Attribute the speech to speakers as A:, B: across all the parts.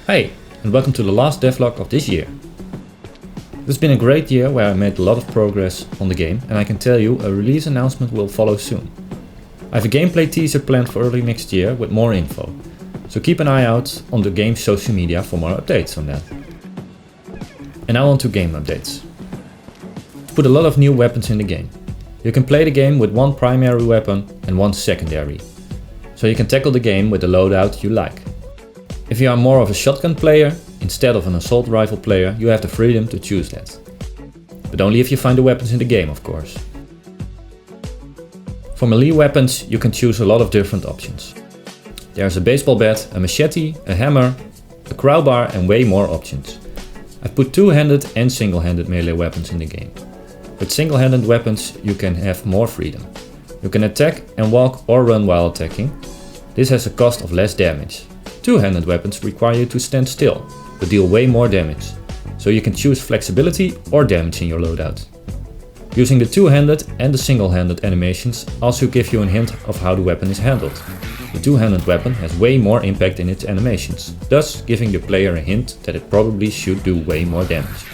A: Hey, and welcome to the last devlog of this year. It's been a great year where I made a lot of progress on the game, and I can tell you a release announcement will follow soon. I have a gameplay teaser planned for early next year with more info, so keep an eye out on the game's social media for more updates on that. And now on to game updates. I've put a lot of new weapons in the game. You can play the game with one primary weapon and one secondary, so you can tackle the game with the loadout you like. If you are more of a shotgun player instead of an assault rifle player, you have the freedom to choose that. But only if you find the weapons in the game, of course. For melee weapons, you can choose a lot of different options. There's a baseball bat, a machete, a hammer, a crowbar and way more options. I've put two-handed and single-handed melee weapons in the game. With single-handed weapons you can have more freedom. You can attack and walk or run while attacking. This has a cost of less damage. Two-handed weapons require you to stand still, but deal way more damage, so you can choose flexibility or damage in your loadout. Using the two-handed and the single-handed animations also give you a hint of how the weapon is handled. The two-handed weapon has way more impact in its animations, thus giving the player a hint that it probably should do way more damage.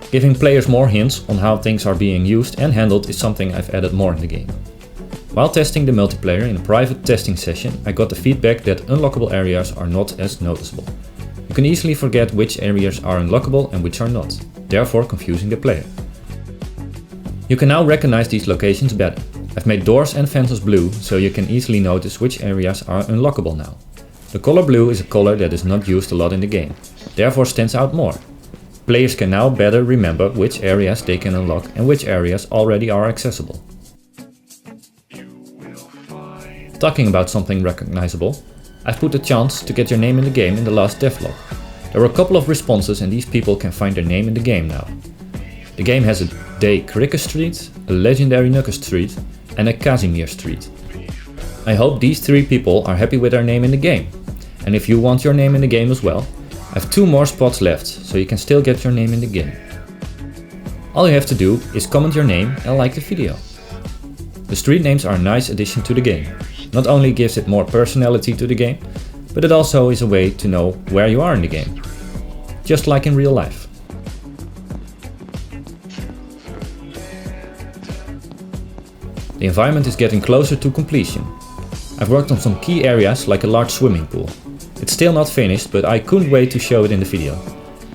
A: Giving players more hints on how things are being used and handled is something I've added more in the game. While testing the multiplayer in a private testing session, I got the feedback that unlockable areas are not as noticeable. You can easily forget which areas are unlockable and which are not, therefore confusing the player. You can now recognize these locations better. I've made doors and fences blue, so you can easily notice which areas are unlockable now. The color blue is a color that is not used a lot in the game, therefore stands out more. Players can now better remember which areas they can unlock and which areas already are accessible. Talking about something recognizable, I've put a chance to get your name in the game in the last devlog. There were a couple of responses and these people can find their name in the game now. The game has a Day Cricket Street, a Legendary Nuka Street and a Casimir Street. I hope these three people are happy with their name in the game. And if you want your name in the game as well, I have 2 more spots left, so you can still get your name in the game. All you have to do is comment your name and like the video. The street names are a nice addition to the game. Not only gives it more personality to the game, but it also is a way to know where you are in the game. Just like in real life. The environment is getting closer to completion. I've worked on some key areas like a large swimming pool. It's still not finished, but I couldn't wait to show it in the video.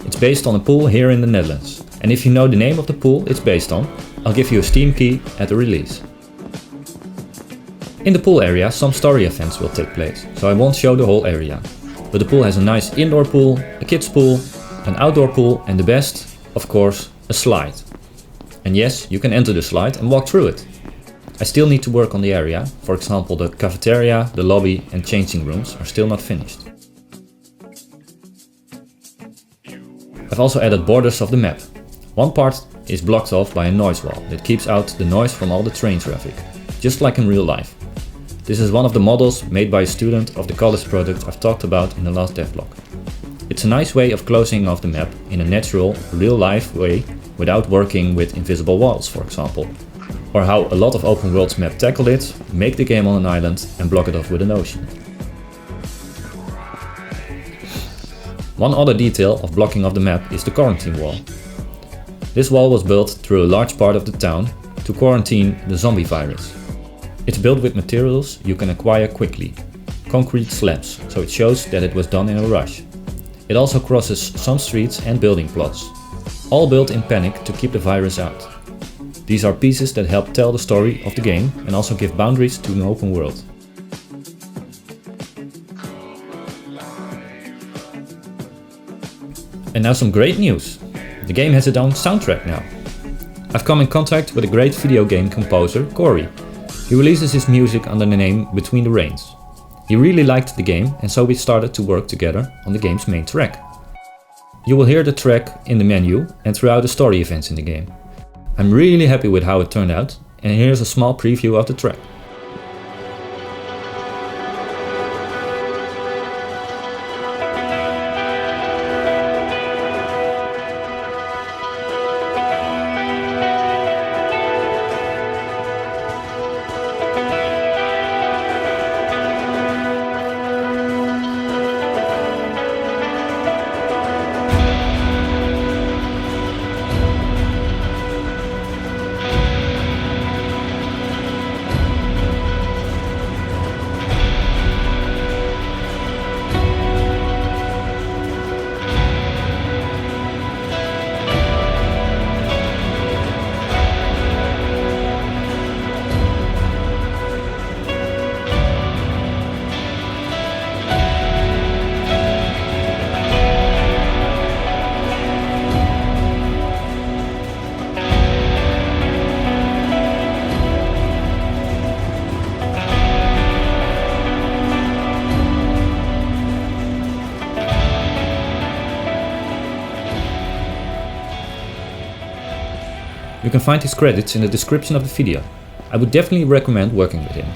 A: It's based on a pool here in the Netherlands. And if you know the name of the pool it's based on, I'll give you a Steam key at the release. In the pool area some story events will take place, so I won't show the whole area. But the pool has a nice indoor pool, a kids pool, an outdoor pool and the best, of course, a slide. And yes, you can enter the slide and walk through it. I still need to work on the area, for example the cafeteria, the lobby and changing rooms are still not finished. I've also added borders of the map. One part is blocked off by a noise wall that keeps out the noise from all the train traffic, just like in real life. This is one of the models made by a student of the college project I've talked about in the last devlog. It's a nice way of closing off the map in a natural, real-life way without working with invisible walls, for example. Or how a lot of open worlds map tackle it, make the game on an island and block it off with an ocean. One other detail of blocking of the map is the quarantine wall. This wall was built through a large part of the town to quarantine the zombie virus. It's built with materials you can acquire quickly, concrete slabs, so it shows that it was done in a rush. It also crosses some streets and building plots, all built in panic to keep the virus out. These are pieces that help tell the story of the game and also give boundaries to an open world. And now some great news! The game has its own soundtrack now. I've come in contact with a great video game composer, Corey. He releases his music under the name Between the Rains. He really liked the game and so we started to work together on the game's main track. You will hear the track in the menu and throughout the story events in the game. I'm really happy with how it turned out and here's a small preview of the track. can find his credits in the description of the video. I would definitely recommend working with him.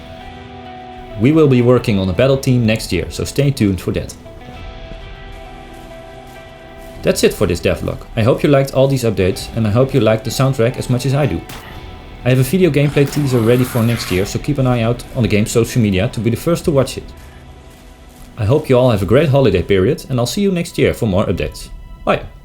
A: We will be working on a battle theme next year, so stay tuned for that. That's it for this devlog. I hope you liked all these updates and I hope you liked the soundtrack as much as I do. I have a video gameplay teaser ready for next year, so keep an eye out on the game's social media to be the first to watch it. I hope you all have a great holiday period and I'll see you next year for more updates. Bye!